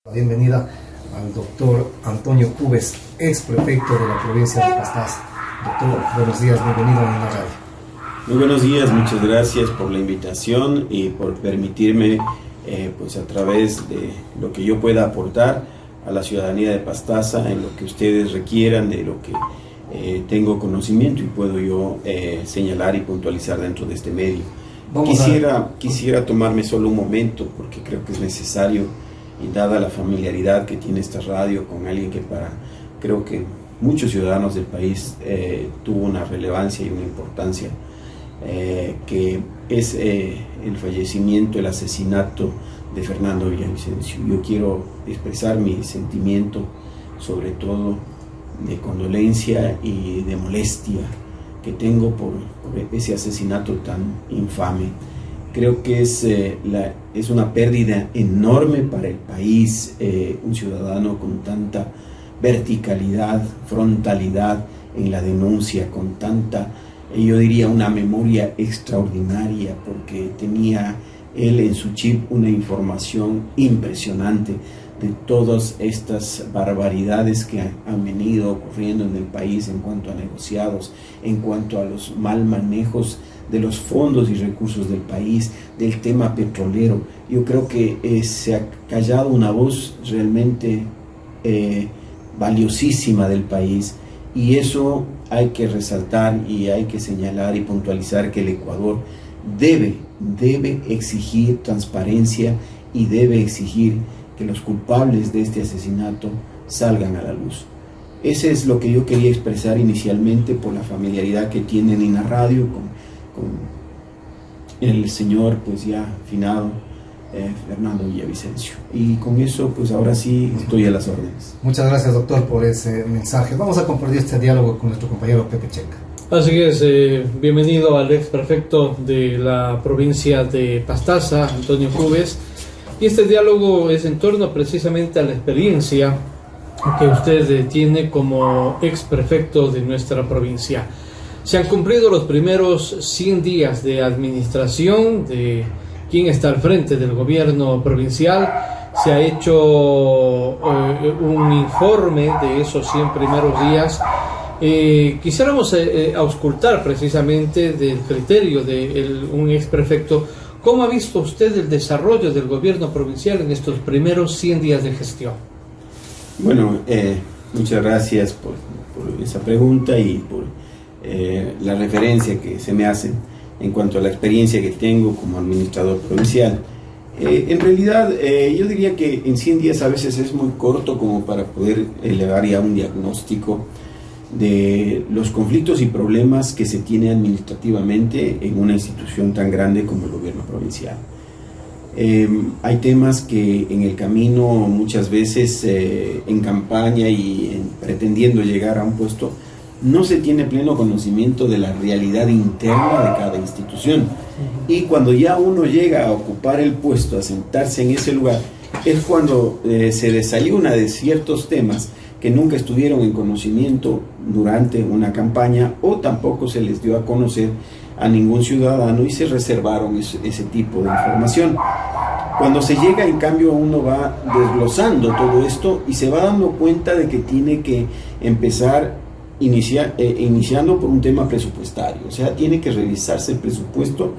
La bienvenida al doctor Antonio Cubes, ex prefecto de la provincia de Pastaza. Doctor, buenos días, bienvenido a la radio. Muy buenos días, muchas gracias por la invitación y por permitirme, pues a través de lo que yo pueda aportar a la ciudadanía de Pastaza, en lo que ustedes requieran, de lo que tengo conocimiento y puedo yo señalar y puntualizar dentro de este medio. Quisiera tomarme solo un momento, porque creo que es necesario, y dada la familiaridad que tiene esta radio con alguien que creo que muchos ciudadanos del país tuvo una relevancia y una importancia, que es el fallecimiento, el asesinato de Fernando Villavicencio. Yo quiero expresar mi sentimiento, sobre todo de condolencia y de molestia que tengo por ese asesinato tan infame. Creo que es una pérdida enorme para el país, un ciudadano con tanta verticalidad, frontalidad en la denuncia, con tanta, yo diría, una memoria extraordinaria, porque tenía él en su chip una información impresionante de todas estas barbaridades que han venido ocurriendo en el país en cuanto a negociados, en cuanto a los mal manejos de los fondos y recursos del país, del tema petrolero. Yo creo que se ha callado una voz realmente valiosísima del país, y eso hay que resaltar y hay que señalar y puntualizar que el Ecuador debe exigir transparencia y debe exigir que los culpables de este asesinato salgan a la luz. Ese es lo que yo quería expresar inicialmente, por la familiaridad que tienen en la radio con el señor pues ya finado Fernando Villavicencio. Y con eso pues ahora sí estoy a las órdenes. Muchas gracias, doctor, por ese mensaje. Vamos a compartir este diálogo con nuestro compañero Pepe Checa. Así es, bienvenido al ex prefecto de la provincia de Pastaza, Antonio Cubes. Y este diálogo es en torno precisamente a la experiencia que usted tiene como ex prefecto de nuestra provincia. Se han cumplido los primeros 100 días de administración de quien está al frente del gobierno provincial. Se ha hecho un informe de esos 100 primeros días. Quisiéramos auscultar precisamente del criterio de un ex prefecto. ¿Cómo ha visto usted el desarrollo del gobierno provincial en estos primeros 100 días de gestión? Bueno, muchas gracias por esa pregunta y por la referencia que se me hace en cuanto a la experiencia que tengo como administrador provincial. En realidad, yo diría que en 100 días a veces es muy corto como para poder elevar ya un diagnóstico de los conflictos y problemas que se tiene administrativamente en una institución tan grande como el gobierno provincial. Hay temas que en el camino, muchas veces en campaña y pretendiendo llegar a un puesto, no se tiene pleno conocimiento de la realidad interna de cada institución. Y cuando ya uno llega a ocupar el puesto, a sentarse en ese lugar, es cuando se desayuna de ciertos temas que nunca estuvieron en conocimiento durante una campaña, o tampoco se les dio a conocer a ningún ciudadano y se reservaron ese tipo de información. Cuando se llega, en cambio, uno va desglosando todo esto y se va dando cuenta de que tiene que empezar iniciando por un tema presupuestario. O sea, tiene que revisarse el presupuesto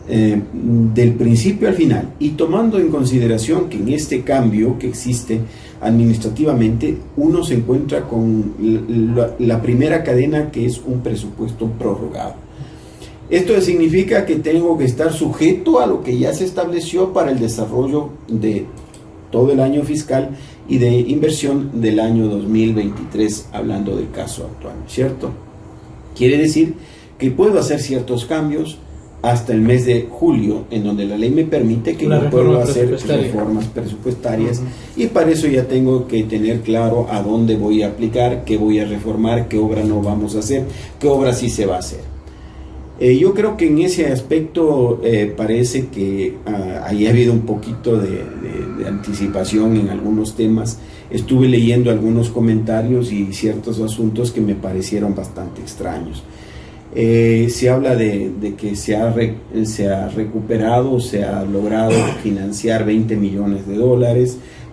del principio al final, y tomando en consideración que en este cambio que existe administrativamente, uno se encuentra con la primera cadena, que es un presupuesto prorrogado. Esto significa que tengo que estar sujeto a lo que ya se estableció para el desarrollo de todo el año fiscal y de inversión del año 2023, hablando del caso actual, ¿cierto? Quiere decir que puedo hacer ciertos cambios hasta el mes de julio, en donde la ley me permite que yo pueda hacer reformas presupuestarias, y para eso ya tengo que tener claro a dónde voy a aplicar, qué voy a reformar, qué obra no vamos a hacer, qué obra sí se va a hacer. Yo creo que en ese aspecto parece que ahí ha habido un poquito de anticipación en algunos temas. Estuve leyendo algunos comentarios y ciertos asuntos que me parecieron bastante extraños. Se habla de que se ha recuperado, se ha logrado financiar $20 millones,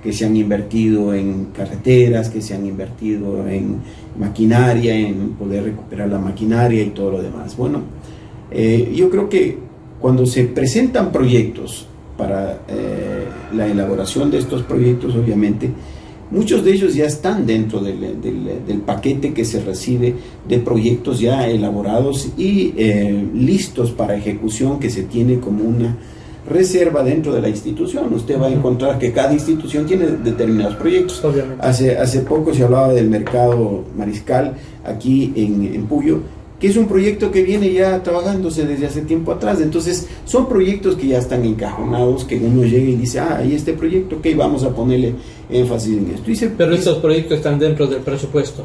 que se han invertido en carreteras, que se han invertido en maquinaria, en poder recuperar la maquinaria y todo lo demás. Bueno, yo creo que cuando se presentan proyectos para la elaboración de estos proyectos, obviamente, muchos de ellos ya están dentro del paquete que se recibe de proyectos ya elaborados y listos para ejecución, que se tiene como una reserva dentro de la institución. Usted va a encontrar que cada institución tiene determinados proyectos. Hace poco se hablaba del mercado mariscal aquí en Puyo, que es un proyecto que viene ya trabajándose desde hace tiempo atrás. Entonces son proyectos que ya están encajonados, que uno llega y dice, ahí este proyecto, ok, vamos a ponerle énfasis en esto. Pero estos proyectos están dentro del presupuesto.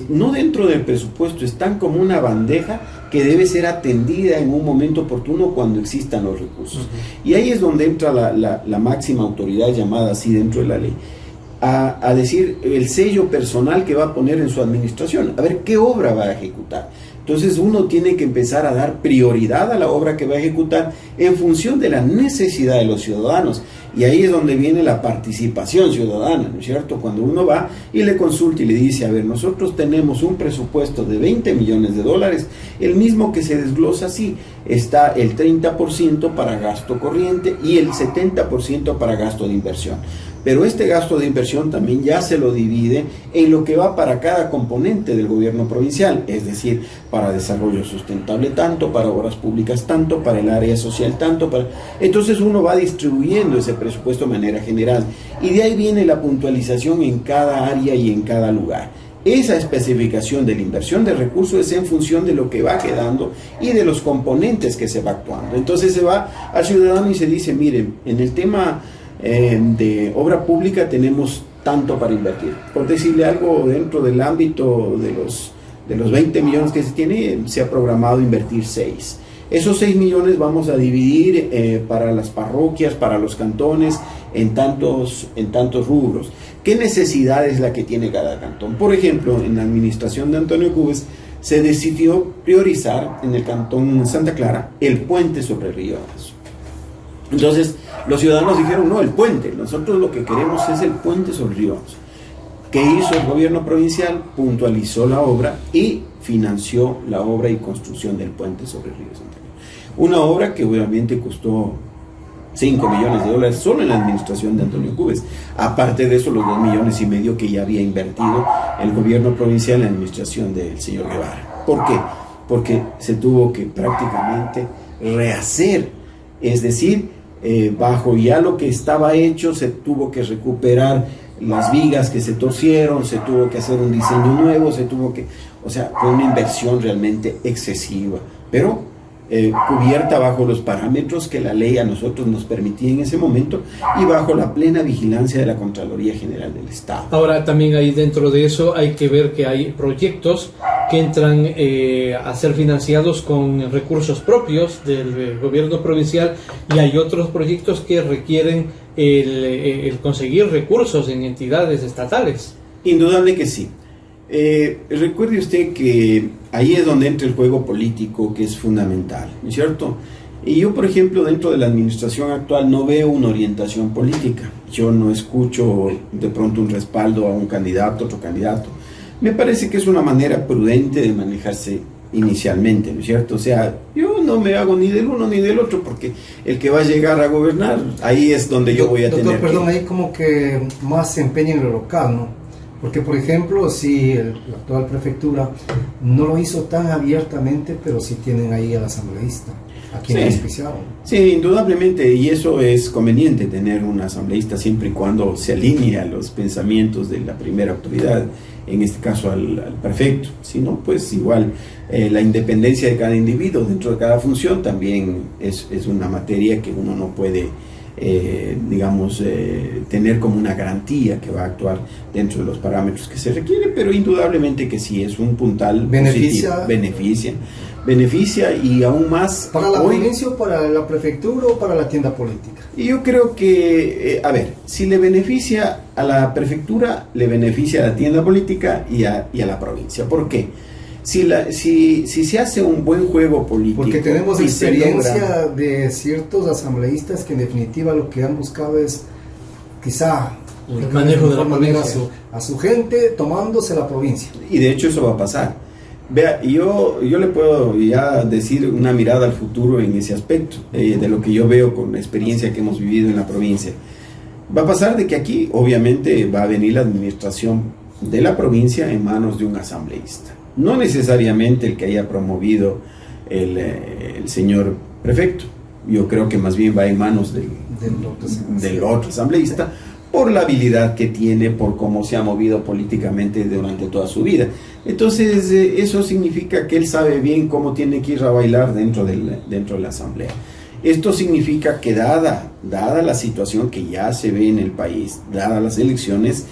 No dentro del presupuesto, están como una bandeja que debe ser atendida en un momento oportuno cuando existan los recursos. Y ahí es donde entra la máxima autoridad, llamada así dentro de la ley, a decir el sello personal que va a poner en su administración, a ver qué obra va a ejecutar. Entonces uno tiene que empezar a dar prioridad a la obra que va a ejecutar en función de la necesidad de los ciudadanos. Y ahí es donde viene la participación ciudadana, ¿no es cierto? Cuando uno va y le consulta y le dice, a ver, nosotros tenemos un presupuesto de $20 millones, el mismo que se desglosa así, está el 30% para gasto corriente y el 70% para gasto de inversión. Pero este gasto de inversión también ya se lo divide en lo que va para cada componente del gobierno provincial, es decir, para desarrollo sustentable tanto, para obras públicas tanto, para el área social tanto, entonces uno va distribuyendo ese presupuesto de manera general y de ahí viene la puntualización en cada área y en cada lugar. Esa especificación de la inversión de recursos es en función de lo que va quedando y de los componentes que se va actuando. Entonces se va al ciudadano y se dice, miren, en el tema de obra pública tenemos tanto para invertir. Por decirle algo, dentro del ámbito de los 20 millones que se tiene, se ha programado invertir 6. Esos 6 millones vamos a dividir para las parroquias, para los cantones, en tantos rubros. ¿Qué necesidad es la que tiene cada cantón? Por ejemplo, en la administración de Antonio Cubes se decidió priorizar en el cantón Santa Clara el puente sobre el río Amazo. Entonces, los ciudadanos dijeron, no, el puente, nosotros lo que queremos es el puente sobre el río Amazo. ¿Qué hizo el gobierno provincial? Puntualizó la obra y financió la obra y construcción del puente sobre el río Santa Clara. Una obra que obviamente costó $5 millones solo en la administración de Antonio Cubes. Aparte de eso, los $2,5 millones que ya había invertido el gobierno provincial en la administración del señor Guevara. ¿Por qué? Porque se tuvo que prácticamente rehacer, es decir, bajo ya lo que estaba hecho, se tuvo que recuperar las vigas que se torcieron, se tuvo que hacer un diseño nuevo, o sea, fue una inversión realmente excesiva, pero cubierta bajo los parámetros que la ley a nosotros nos permitía en ese momento y bajo la plena vigilancia de la Contraloría General del Estado. Ahora también ahí dentro de eso hay que ver que hay proyectos que entran a ser financiados con recursos propios del gobierno provincial y hay otros proyectos que requieren el conseguir recursos en entidades estatales. Indudable que sí. Recuerde usted que ahí es donde entra el juego político, que es fundamental, ¿no es cierto? Y yo, por ejemplo, dentro de la administración actual no veo una orientación política. Yo no escucho de pronto un respaldo a un candidato, otro candidato. Me parece que es una manera prudente de manejarse inicialmente, ¿no es cierto? O sea, yo no me hago ni del uno ni del otro, porque el que va a llegar a gobernar, ahí es donde yo voy a tener ahí como que más se empeña en lo local, ¿no? Porque, por ejemplo, si la actual prefectura no lo hizo tan abiertamente, pero sí tienen ahí al asambleísta, a quien auspiciaron. Sí, indudablemente, y eso es conveniente, tener un asambleísta siempre y cuando se alinee a los pensamientos de la primera autoridad, en este caso al prefecto. Si no, pues igual la independencia de cada individuo dentro de cada función también es una materia que uno no puede tener como una garantía que va a actuar dentro de los parámetros que se requieren, pero indudablemente que sí es un puntal beneficia y aún más para la provincia, para la prefectura o para la tienda política. Y yo creo que si le beneficia a la prefectura, le beneficia a la tienda política y a la provincia. ¿Por qué? Si se hace un buen juego político, porque tenemos experiencia de ciertos asambleístas que en definitiva lo que han buscado es quizá ubicar el manejo de la forma bien provincia. a su gente tomándose la provincia. Y de hecho eso va a pasar. Vea, yo le puedo ya decir una mirada al futuro en ese aspecto, de lo que yo veo con la experiencia que hemos vivido en la provincia. Va a pasar de que aquí obviamente va a venir la administración de la provincia en manos de un asambleísta. No necesariamente el que haya promovido el señor prefecto. Yo creo que más bien va en manos del otro asambleísta, por la habilidad que tiene, por cómo se ha movido políticamente durante toda su vida. Entonces, eso significa que él sabe bien cómo tiene que ir a bailar dentro de la asamblea. Esto significa que dada la situación que ya se ve en el país, dadas las elecciones,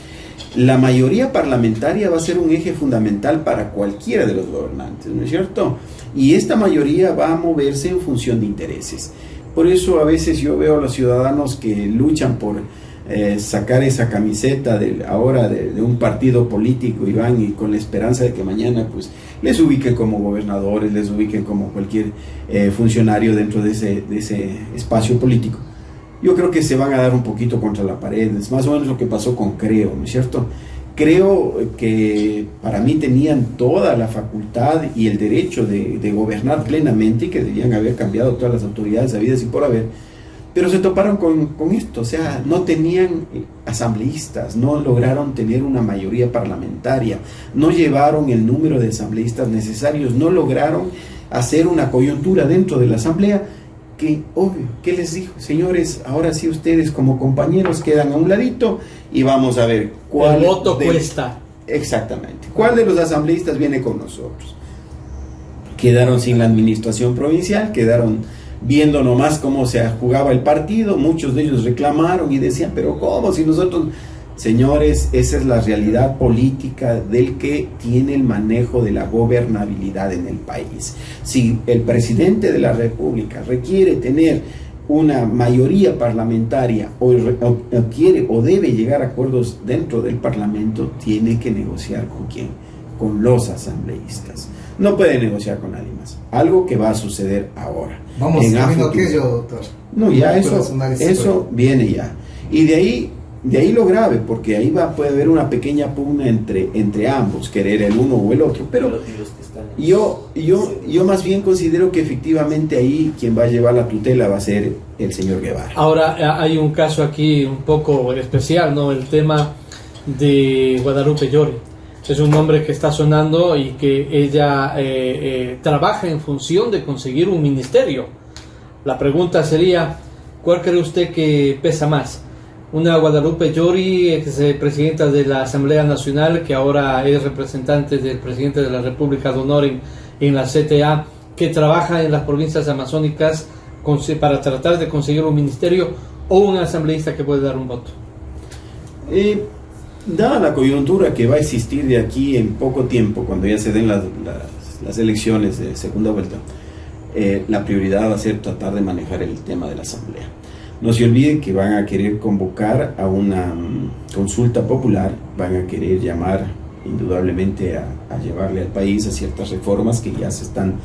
la mayoría parlamentaria va a ser un eje fundamental para cualquiera de los gobernantes, ¿no es cierto? Y esta mayoría va a moverse en función de intereses. Por eso a veces yo veo a los ciudadanos que luchan por sacar esa camiseta de un partido político y van y con la esperanza de que mañana pues les ubiquen como gobernadores, les ubiquen como cualquier funcionario dentro de ese espacio político. Yo creo que se van a dar un poquito contra la pared. Es más o menos lo que pasó con Creo, ¿no es cierto? Creo que para mí tenían toda la facultad y el derecho de gobernar plenamente y que debían haber cambiado todas las autoridades habidas y por haber, pero se toparon con esto, o sea, no tenían asambleístas, no lograron tener una mayoría parlamentaria, no llevaron el número de asambleístas necesarios, no lograron hacer una coyuntura dentro de la asamblea que, obvio, ¿qué les dijo? Señores, ahora sí ustedes como compañeros quedan a un ladito y vamos a ver cuál... El voto cuesta. Exactamente. ¿Cuál de los asambleístas viene con nosotros? Quedaron sin la administración provincial, quedaron viendo nomás cómo se jugaba el partido, muchos de ellos reclamaron y decían, pero ¿cómo? Si nosotros... Señores, esa es la realidad política del que tiene el manejo de la gobernabilidad en el país. Si el presidente de la República requiere tener una mayoría parlamentaria o quiere o debe llegar a acuerdos dentro del Parlamento, tiene que negociar ¿con quién? Con los asambleístas. No puede negociar con nadie más. Algo que va a suceder ahora. Vamos camino aquello, doctor. No, ya eso viene ya. Y de ahí lo grave, porque ahí puede haber una pequeña pugna entre ambos, querer el uno o el otro, pero yo más bien considero que efectivamente ahí quien va a llevar la tutela va a ser el señor Guevara. Ahora hay un caso aquí un poco especial, ¿no? El tema de Guadalupe Llori. Es un nombre que está sonando y que ella trabaja en función de conseguir un ministerio. La pregunta sería, ¿cuál cree usted que pesa más? Una Guadalupe Llori, presidenta de la Asamblea Nacional, que ahora es representante del presidente de la República de Honor en la CTA, que trabaja en las provincias amazónicas para tratar de conseguir un ministerio, o un asambleísta que puede dar un voto. Dada la coyuntura que va a existir de aquí en poco tiempo, cuando ya se den las elecciones de segunda vuelta, la prioridad va a ser tratar de manejar el tema de la asamblea. No se olviden que van a querer convocar a una consulta popular, van a querer llamar indudablemente a llevarle al país a ciertas reformas que ya se están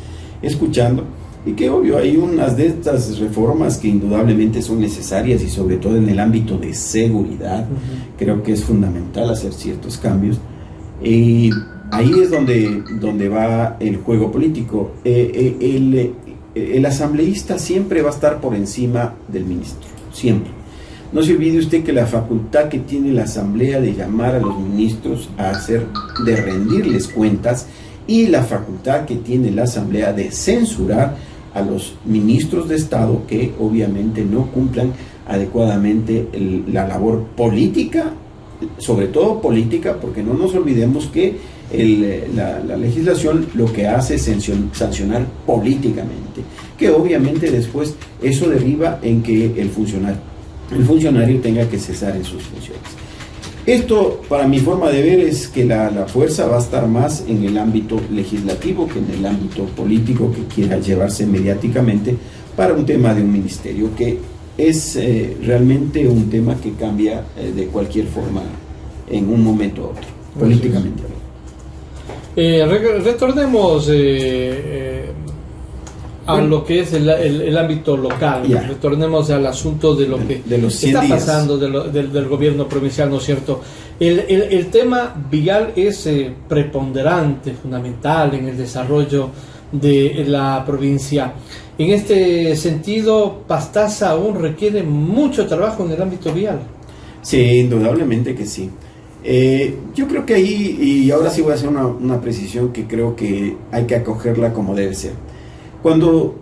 escuchando y que obvio hay unas de estas reformas que indudablemente son necesarias y sobre todo en el ámbito de seguridad. Creo que es fundamental hacer ciertos cambios y ahí es donde va el juego político. El asambleísta siempre va a estar por encima del ministro, siempre. No se olvide usted que la facultad que tiene la asamblea de llamar a los ministros de rendirles cuentas, y la facultad que tiene la asamblea de censurar a los ministros de Estado que obviamente no cumplan adecuadamente la labor política, sobre todo política, porque no nos olvidemos que la legislación lo que hace es sancionar políticamente, que obviamente después eso deriva en que el funcionario tenga que cesar en sus funciones. Esto, para mi forma de ver, es que la fuerza va a estar más en el ámbito legislativo que en el ámbito político que quiera llevarse mediáticamente para un tema de un ministerio, que es realmente un tema que cambia de cualquier forma en un momento a otro, políticamente. a lo que es el ámbito local. Ya. Retornemos al asunto de lo que de los 100 está días. pasando del gobierno provincial, ¿no es cierto? El tema vial es preponderante, fundamental en el desarrollo de la provincia. En este sentido, Pastaza aún requiere mucho trabajo en el ámbito vial. Sí, indudablemente que sí. Yo creo que ahí, y ahora sí voy a hacer una precisión que creo que hay que acogerla como debe ser. Cuando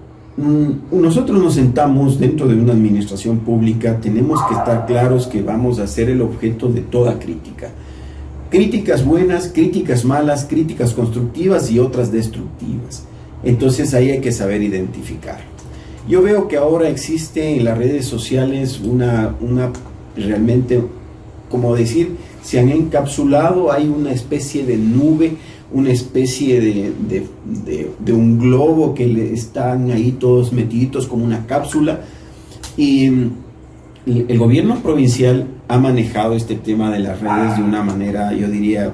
nosotros nos sentamos dentro de una administración pública, tenemos que estar claros que vamos a ser el objeto de toda crítica. Críticas buenas, críticas malas, críticas constructivas y otras destructivas. Entonces ahí hay que saber identificar. Yo veo que ahora existe en las redes sociales una realmente, como decir, se han encapsulado, hay una especie de nube, una especie de un globo que están ahí todos metiditos como una cápsula, y el gobierno provincial ha manejado este tema de las redes de una manera, yo diría,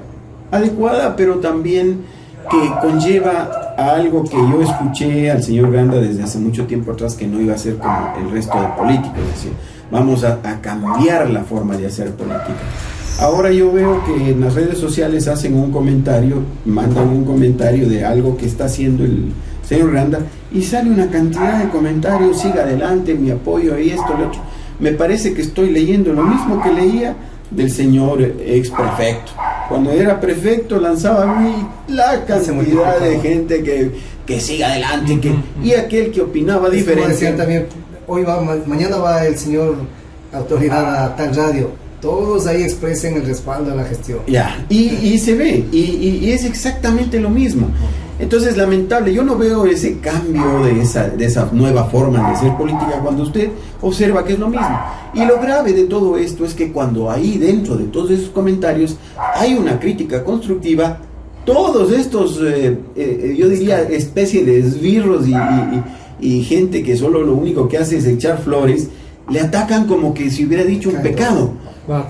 adecuada, pero también que conlleva a algo que yo escuché al señor Granda desde hace mucho tiempo atrás, que no iba a ser como el resto de políticos, es decir, vamos a cambiar la forma de hacer política. Ahora yo veo que en las redes sociales hacen un comentario, mandan un comentario de algo que está haciendo el señor Granda, y sale una cantidad de comentarios: siga adelante, mi apoyo, y esto, lo otro. Me parece que estoy leyendo lo mismo que leía del señor ex prefecto. Cuando era prefecto lanzaba la cantidad de gente que siga adelante, y aquel que opinaba diferente. Decían también, mañana va el señor autoridad a tal radio. Todos ahí expresen el respaldo a la gestión. Ya, y se ve, y es exactamente lo mismo. Entonces, lamentable, yo no veo ese cambio de esa nueva forma de hacer política cuando usted observa que es lo mismo. Y lo grave de todo esto es que cuando ahí dentro de todos esos comentarios hay una crítica constructiva, todos estos, yo diría, especie de esbirros y gente que solo lo único que hace es echar flores, le atacan como que si hubiera dicho un pecado,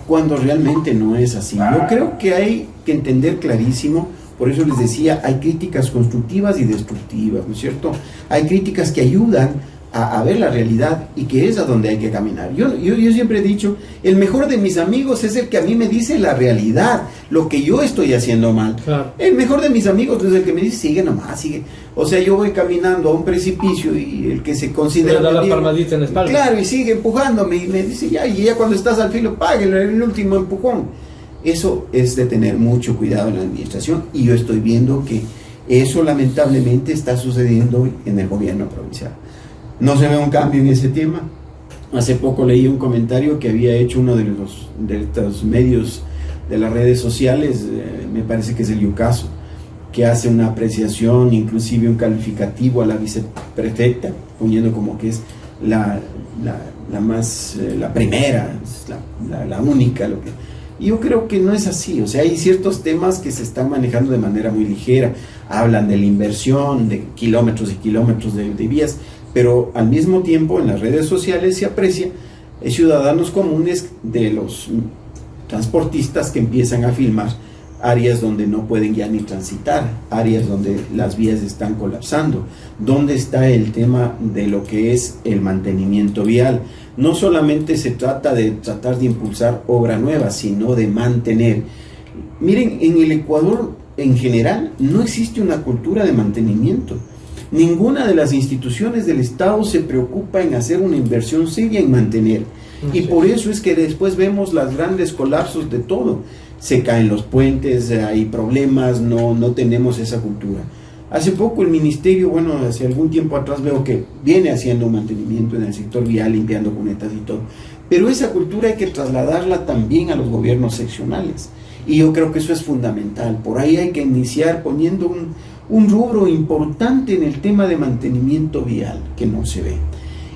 cuando realmente no es así. Yo creo que hay que entender clarísimo. Por eso les decía, hay críticas constructivas y destructivas, ¿no es cierto? Hay críticas que ayudan a ver la realidad, y que es a donde hay que caminar. Yo siempre he dicho, el mejor de mis amigos es el que a mí me dice la realidad, lo que yo estoy haciendo mal. Claro. El mejor de mis amigos es el que me dice, sigue nomás, sigue. O sea, yo voy caminando a un precipicio y el que se considera... Le da la palmadita en la espalda. Claro, y sigue empujándome y me dice, ya cuando estás al filo, páguenle el último empujón. Eso es de tener mucho cuidado en la administración, y yo estoy viendo que eso lamentablemente está sucediendo en el gobierno provincial. No se ve un cambio en ese tema. Hace poco leí un comentario que había hecho uno de estos medios de las redes sociales, me parece que es el Yucaso, que hace una apreciación, inclusive un calificativo a la viceprefecta, poniendo como que es la primera, la única, lo que... Yo creo que no es así. O sea, hay ciertos temas que se están manejando de manera muy ligera. Hablan de la inversión, de kilómetros y kilómetros de vías, pero al mismo tiempo en las redes sociales se aprecia ciudadanos comunes de los transportistas que empiezan a filmar áreas donde no pueden ya ni transitar, áreas donde las vías están colapsando. ¿Dónde está el tema de lo que es el mantenimiento vial? No solamente se trata de tratar de impulsar obra nueva, sino de mantener. Miren, en el Ecuador en general no existe una cultura de mantenimiento. Ninguna de las instituciones del Estado se preocupa en hacer una inversión seria en mantener. Y por eso es que después vemos los grandes colapsos de todo. Se caen los puentes, hay problemas, no tenemos esa cultura. Hace poco el ministerio, hace algún tiempo atrás veo que viene haciendo mantenimiento en el sector vial, limpiando cunetas y todo. Pero esa cultura hay que trasladarla también a los gobiernos seccionales. Y yo creo que eso es fundamental. Por ahí hay que iniciar poniendo un rubro importante en el tema de mantenimiento vial, que no se ve.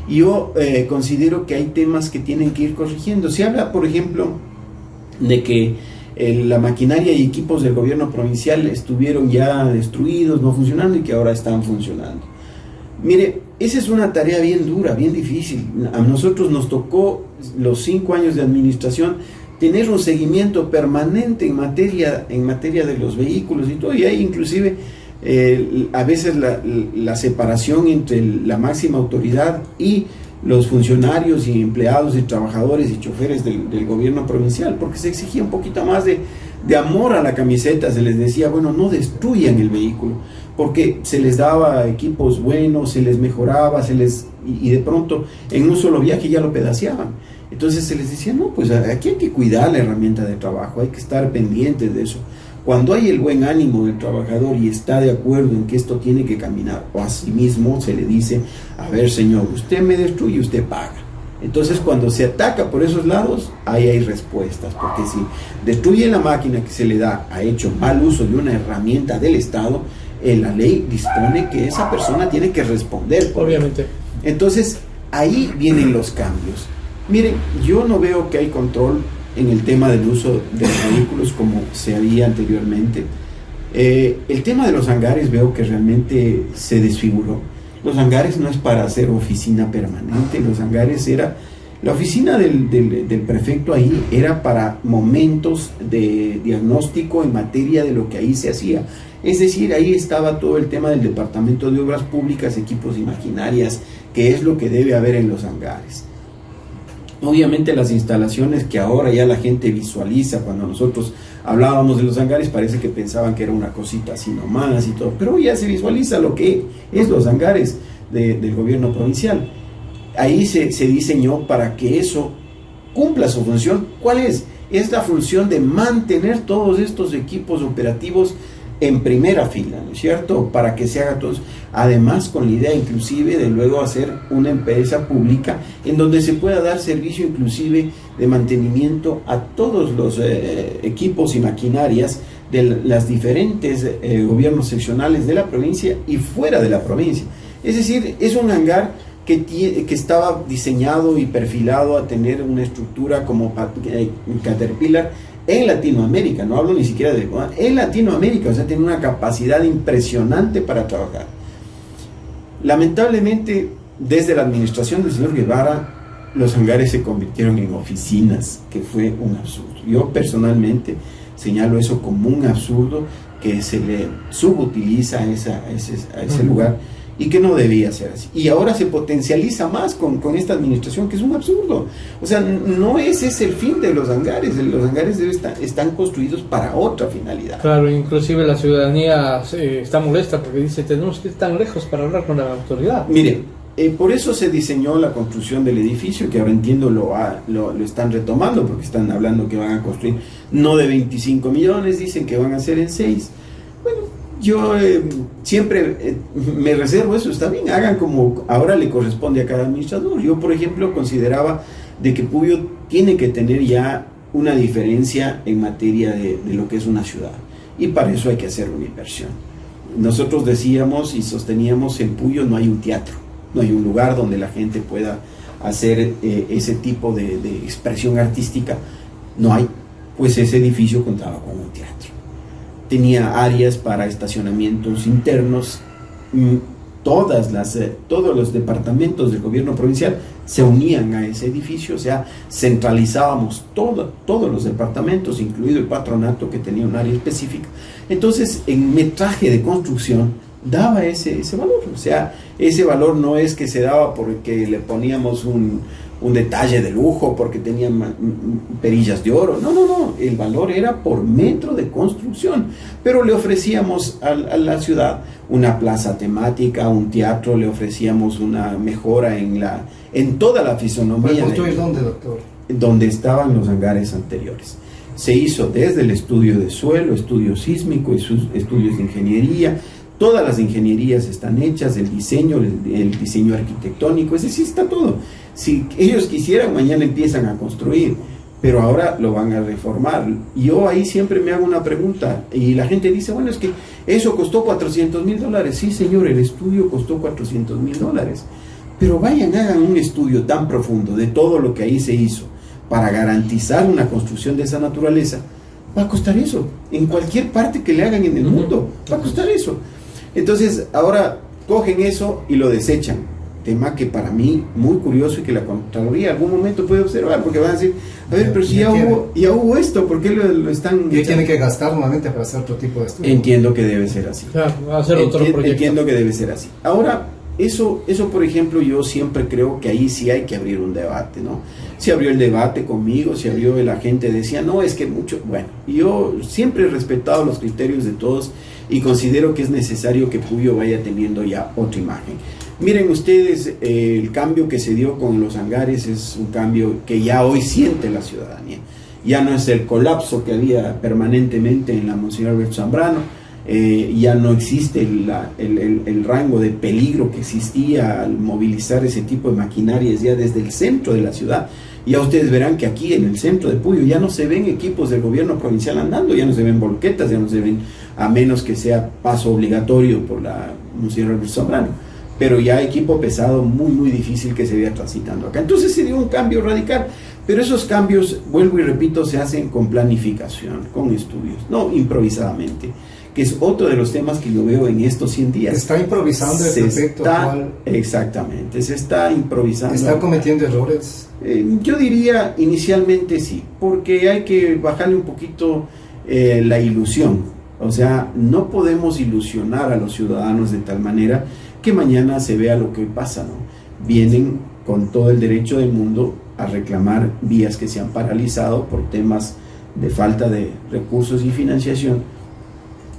Yo considero que hay temas que tienen que ir corrigiendo. Se habla, por ejemplo, de que la maquinaria y equipos del gobierno provincial estuvieron ya destruidos, no funcionando, y que ahora están funcionando. Mire, esa es una tarea bien dura, bien difícil. A nosotros nos tocó los 5 años de administración tener un seguimiento permanente en materia de los vehículos y todo, y hay inclusive a veces la separación entre la máxima autoridad y los funcionarios y empleados y trabajadores y choferes del gobierno provincial, porque se exigía un poquito más de amor a la camiseta. Se les decía, bueno, no destruyan el vehículo, porque se les daba equipos buenos, se les mejoraba, y de pronto en un solo viaje ya lo pedaceaban. Entonces se les decía, no, pues aquí hay que cuidar la herramienta de trabajo, hay que estar pendientes de eso. Cuando hay el buen ánimo del trabajador y está de acuerdo en que esto tiene que caminar, o asimismo se le dice, a ver señor, usted me destruye, usted paga. Entonces cuando se ataca por esos lados, ahí hay respuestas, porque si destruye la máquina que se le da, ha hecho mal uso de una herramienta del Estado, la ley dispone que esa persona tiene que responder. Obviamente. Entonces ahí vienen los cambios. Miren, yo no veo que hay control en el tema del uso de los vehículos como se había anteriormente. El tema de los hangares veo que realmente se desfiguró. Los hangares no es para hacer oficina permanente, los hangares era... La oficina del prefecto ahí era para momentos de diagnóstico en materia de lo que ahí se hacía. Es decir, ahí estaba todo el tema del Departamento de Obras Públicas, equipos y maquinarias, que es lo que debe haber en los hangares. Obviamente las instalaciones que ahora ya la gente visualiza, cuando nosotros hablábamos de los hangares, parece que pensaban que era una cosita así nomás y todo, pero ya se visualiza lo que es los hangares del gobierno provincial. Ahí se diseñó para que eso cumpla su función. ¿Cuál es? Es la función de mantener todos estos equipos operativos en primera fila, ¿no es cierto? Para que se haga todo eso. Además, con la idea inclusive de luego hacer una empresa pública en donde se pueda dar servicio inclusive de mantenimiento a todos los equipos y maquinarias de las diferentes gobiernos seccionales de la provincia y fuera de la provincia. Es decir, es un hangar que estaba diseñado y perfilado a tener una estructura como Caterpillar en Latinoamérica, no hablo ni siquiera de Ecuador, en Latinoamérica, o sea, tiene una capacidad impresionante para trabajar. Lamentablemente, desde la administración del señor Guevara, los hangares se convirtieron en oficinas, que fue un absurdo. Yo personalmente señalo eso como un absurdo, que se le subutiliza a ese lugar, y que no debía ser así. Y ahora se potencializa más con esta administración, que es un absurdo. O sea, no ese es el fin de los hangares. Los hangares están construidos para otra finalidad. Claro, inclusive la ciudadanía está molesta porque dice, tenemos que ir tan lejos para hablar con la autoridad. Miren, por eso se diseñó la construcción del edificio, que ahora entiendo lo están retomando, porque están hablando que van a construir no de 25 millones, dicen que van a ser en 6. Bueno, yo siempre me reservo eso, está bien, hagan como ahora le corresponde a cada administrador. Yo, por ejemplo, consideraba de que Puyo tiene que tener ya una diferencia en materia de lo que es una ciudad, y para eso hay que hacer una inversión. Nosotros decíamos y sosteníamos, en Puyo no hay un teatro, no hay un lugar donde la gente pueda hacer ese tipo de expresión artística, no hay. Pues ese edificio contaba con un teatro. Tenía áreas para estacionamientos internos. Todos los departamentos del gobierno provincial se unían a ese edificio, o sea, centralizábamos todos los departamentos, incluido el patronato, que tenía un área específica. Entonces, en metraje de construcción daba ese valor. O sea, ese valor no es que se daba porque le poníamos un detalle de lujo, porque tenían perillas de oro. No. El valor era por metro de construcción. Pero le ofrecíamos a la ciudad una plaza temática, un teatro, le ofrecíamos una mejora en toda la fisonomía. ¿Construir dónde, doctor? Donde estaban los hangares anteriores. Se hizo desde el estudio de suelo, estudio sísmico y sus estudios de ingeniería. Todas las ingenierías están hechas, el diseño arquitectónico, es decir, está todo. Si ellos quisieran, mañana empiezan a construir, pero ahora lo van a reformar. Y yo ahí siempre me hago una pregunta, y la gente dice, bueno, es que eso costó $400,000. Sí, señor, el estudio costó $400,000. Pero vayan, hagan un estudio tan profundo de todo lo que ahí se hizo para garantizar una construcción de esa naturaleza. Va a costar eso. En cualquier parte que le hagan en el mundo, va a costar eso. Entonces, ahora cogen eso y lo desechan. tema que para mí muy curioso y que la Contraloría en algún momento puede observar, porque van a decir, a ver, pero si ya hubo esto, ¿por qué lo están...? Y tiene que gastar nuevamente para hacer otro tipo de estudio. Entiendo que debe ser así. Claro, hacer otro proyecto. Entiendo que debe ser así. Ahora, eso, por ejemplo, yo siempre creo que ahí sí hay que abrir un debate, ¿no? Se abrió el debate conmigo, se abrió, la gente decía, no, es que mucho... Bueno, yo siempre he respetado los criterios de todos y considero que es necesario que Puyo vaya teniendo ya otra imagen. Miren ustedes, el cambio que se dio con los hangares es un cambio que ya hoy siente la ciudadanía. Ya no es el colapso que había permanentemente en la Monseñor Alberto Zambrano, ya no existe el rango de peligro que existía al movilizar ese tipo de maquinarias ya desde el centro de la ciudad. Ya ustedes verán que aquí en el centro de Puyo ya no se ven equipos del gobierno provincial andando, ya no se ven volquetas, ya no se ven, a menos que sea paso obligatorio por la Monseñor Alberto Zambrano, pero ya equipo pesado muy difícil que se vea transitando acá. Entonces se dio un cambio radical, pero esos cambios, vuelvo y repito, se hacen con planificación, con estudios, no improvisadamente, que es otro de los temas que yo veo en estos 100 días. Está improvisando el prefecto actual. Exactamente, se está improvisando. ¿Está cometiendo errores? Yo diría inicialmente sí, porque hay que bajarle un poquito la ilusión. O sea, no podemos ilusionar a los ciudadanos de tal manera que mañana se vea lo que hoy pasa, ¿no? Vienen con todo el derecho del mundo a reclamar vías que se han paralizado por temas de falta de recursos y financiación,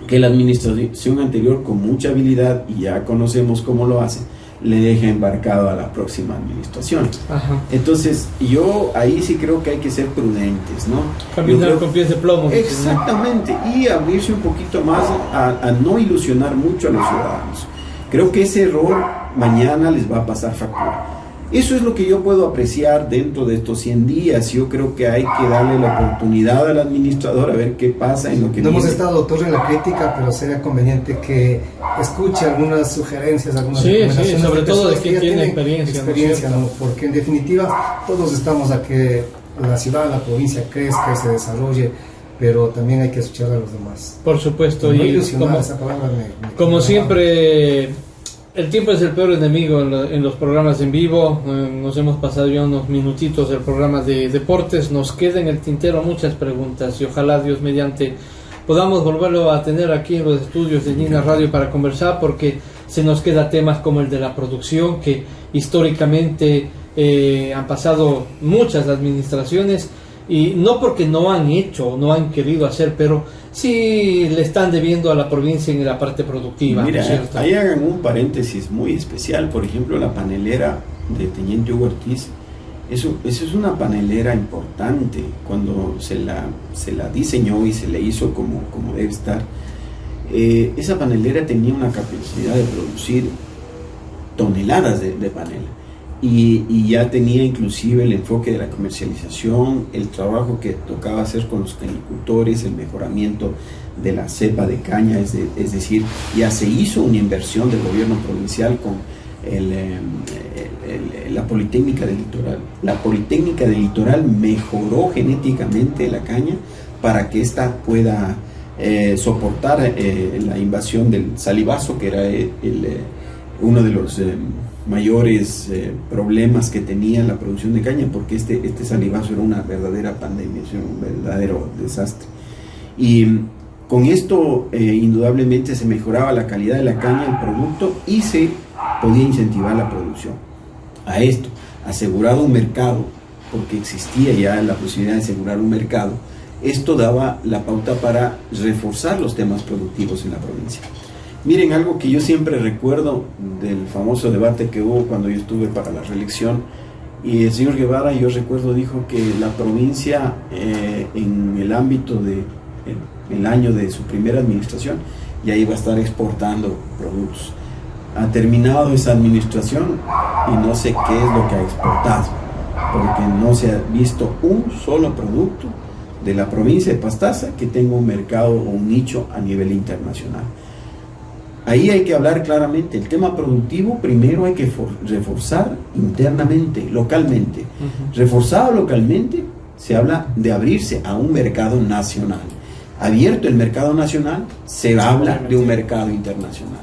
que la administración anterior, con mucha habilidad, y ya conocemos cómo lo hace, le deja embarcado a la próxima administración. Ajá. Entonces, yo ahí sí creo que hay que ser prudentes, ¿no? Caminar con pies de plomo. Exactamente, y abrirse un poquito más a no ilusionar mucho a los ciudadanos. Creo que ese error mañana les va a pasar factura. Eso es lo que yo puedo apreciar dentro de estos 100 días. Yo creo que hay que darle la oportunidad al administrador a ver qué pasa en lo que no viene. hemos estado, doctor, en la crítica, pero sería conveniente que escuche algunas sugerencias, algunas recomendaciones. Sí, sobre todo de quien tiene experiencia, ¿no? Porque en definitiva todos estamos a que la ciudad, la provincia crezca y se desarrolle, pero también hay que escuchar a los demás. Por supuesto, No y esa palabra como siempre, el tiempo es el peor enemigo en los programas en vivo. Nos hemos pasado ya unos minutitos del programa de deportes, nos queda en el tintero muchas preguntas y ojalá Dios mediante podamos volverlo a tener aquí en los estudios de Nina Radio para conversar, porque se nos queda temas como el de la producción, que históricamente han pasado muchas administraciones, y no porque no han hecho o no han querido hacer, pero sí le están debiendo a la provincia en la parte productiva. Mira, ¿no es cierto? ahí hagan un paréntesis muy especial. Por ejemplo, la panelera de Teniente Hugo Ortiz, eso es una panelera importante. Cuando se la diseñó y se le hizo como debe estar, esa panelera tenía una capacidad de producir toneladas de panela. Y ya tenía inclusive el enfoque de la comercialización, el trabajo que tocaba hacer con los canicultores, el mejoramiento de la cepa de caña, es decir, ya se hizo una inversión del gobierno provincial con la Politécnica del Litoral. La Politécnica del Litoral mejoró genéticamente la caña para que ésta pueda soportar la invasión del salivazo, que era uno de los mayores problemas que tenía la producción de caña, porque este salivazo era una verdadera pandemia, un verdadero desastre. Y con esto indudablemente se mejoraba la calidad de la caña, el producto, y se podía incentivar la producción. A esto, asegurado un mercado, porque existía ya la posibilidad de asegurar un mercado, esto daba la pauta para reforzar los temas productivos en la provincia. Miren, algo que yo siempre recuerdo del famoso debate que hubo cuando yo estuve para la reelección, y el señor Guevara, yo recuerdo, dijo que la provincia en el ámbito del año de su primera administración ya iba a estar exportando productos. Ha terminado esa administración y no sé qué es lo que ha exportado, porque no se ha visto un solo producto de la provincia de Pastaza que tenga un mercado o un nicho a nivel internacional. Ahí hay que hablar claramente. El tema productivo primero hay que reforzar internamente, localmente. Reforzado localmente, se habla de abrirse a un mercado nacional. Abierto el mercado nacional, se habla de un mercado internacional.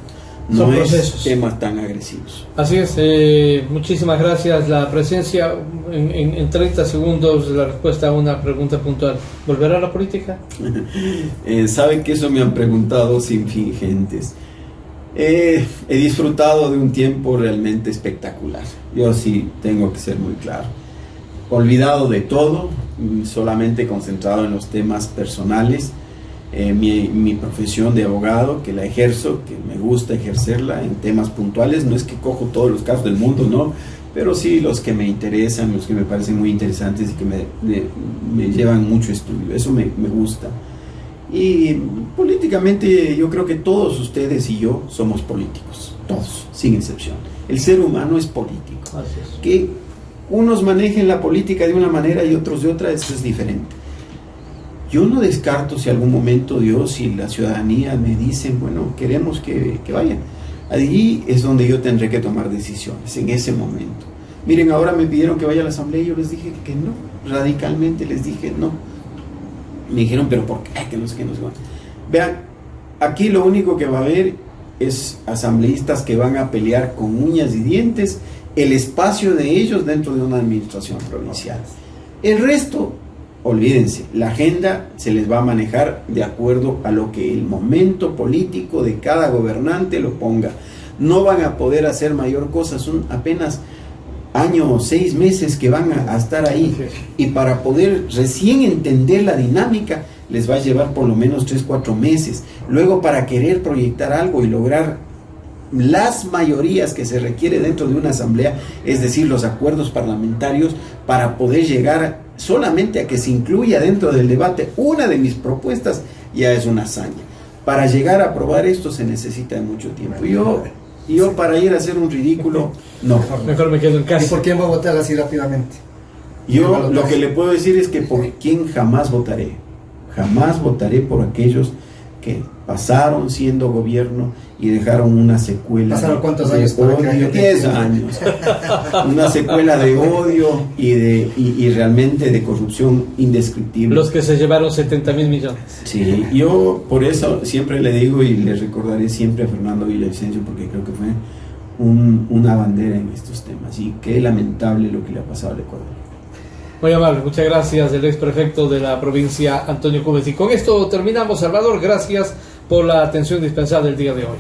no Son es procesos. temas tan agresivos. Así es, muchísimas gracias. La presencia, en 30 segundos, la respuesta a una pregunta puntual. ¿Volverá a la política? Saben que eso me han preguntado sin fin gentes. He disfrutado de un tiempo realmente espectacular. Yo sí tengo que ser muy claro. Olvidado de todo, solamente concentrado en los temas personales. Mi profesión de abogado, que la ejerzo, que me gusta ejercerla en temas puntuales. No es que cojo todos los casos del mundo, no, pero sí los que me interesan, los que me parecen muy interesantes y que me llevan mucho estudio. Eso me gusta. Y políticamente yo creo que todos ustedes y yo somos políticos, todos, sin excepción. El ser humano es político. Así es. Que unos manejen la política de una manera y otros de otra, eso es diferente. Yo no descarto si algún momento Dios y la ciudadanía me dicen, bueno, queremos que vayan. Allí es donde yo tendré que tomar decisiones, en ese momento. Miren, ahora me pidieron que vaya a la asamblea y yo les dije que no, radicalmente les dije no. Me dijeron, pero ¿por qué? Que no sé qué, no sé qué. Vean, aquí lo único que va a haber es asambleístas que van a pelear con uñas y dientes el espacio de ellos dentro de una administración provincial. El resto, olvídense, la agenda se les va a manejar de acuerdo a lo que el momento político de cada gobernante lo ponga. No van a poder hacer mayor cosa, son apenas año o 6 meses que van a estar ahí, y para poder recién entender la dinámica les va a llevar por lo menos 3-4 meses. Luego, para querer proyectar algo y lograr las mayorías que se requiere dentro de una asamblea, es decir, los acuerdos parlamentarios, para poder llegar solamente a que se incluya dentro del debate una de mis propuestas, ya es una hazaña. Para llegar a aprobar esto se necesita de mucho tiempo. Yo para ir a hacer un ridículo, no. Mejor me quedo en ¿Y casa. por quién va a votar así rápidamente? Yo lo que le puedo decir es que por quién jamás votaré. Jamás votaré por aquellos que pasaron siendo gobierno y dejaron una secuela. ¿Pasaron cuántos de años para que odio? haya 10 años. Una secuela de odio y realmente de corrupción indescriptible. Los que se llevaron 70.000 millones. Sí, yo por eso siempre le digo y le recordaré siempre a Fernando Villavicencio, porque creo que fue una bandera en estos temas, y qué lamentable lo que le ha pasado al Ecuador. Muy amable, muchas gracias, el ex prefecto de la provincia, Antonio Cubes. Y con esto terminamos, Salvador. Gracias por la atención dispensada el día de hoy.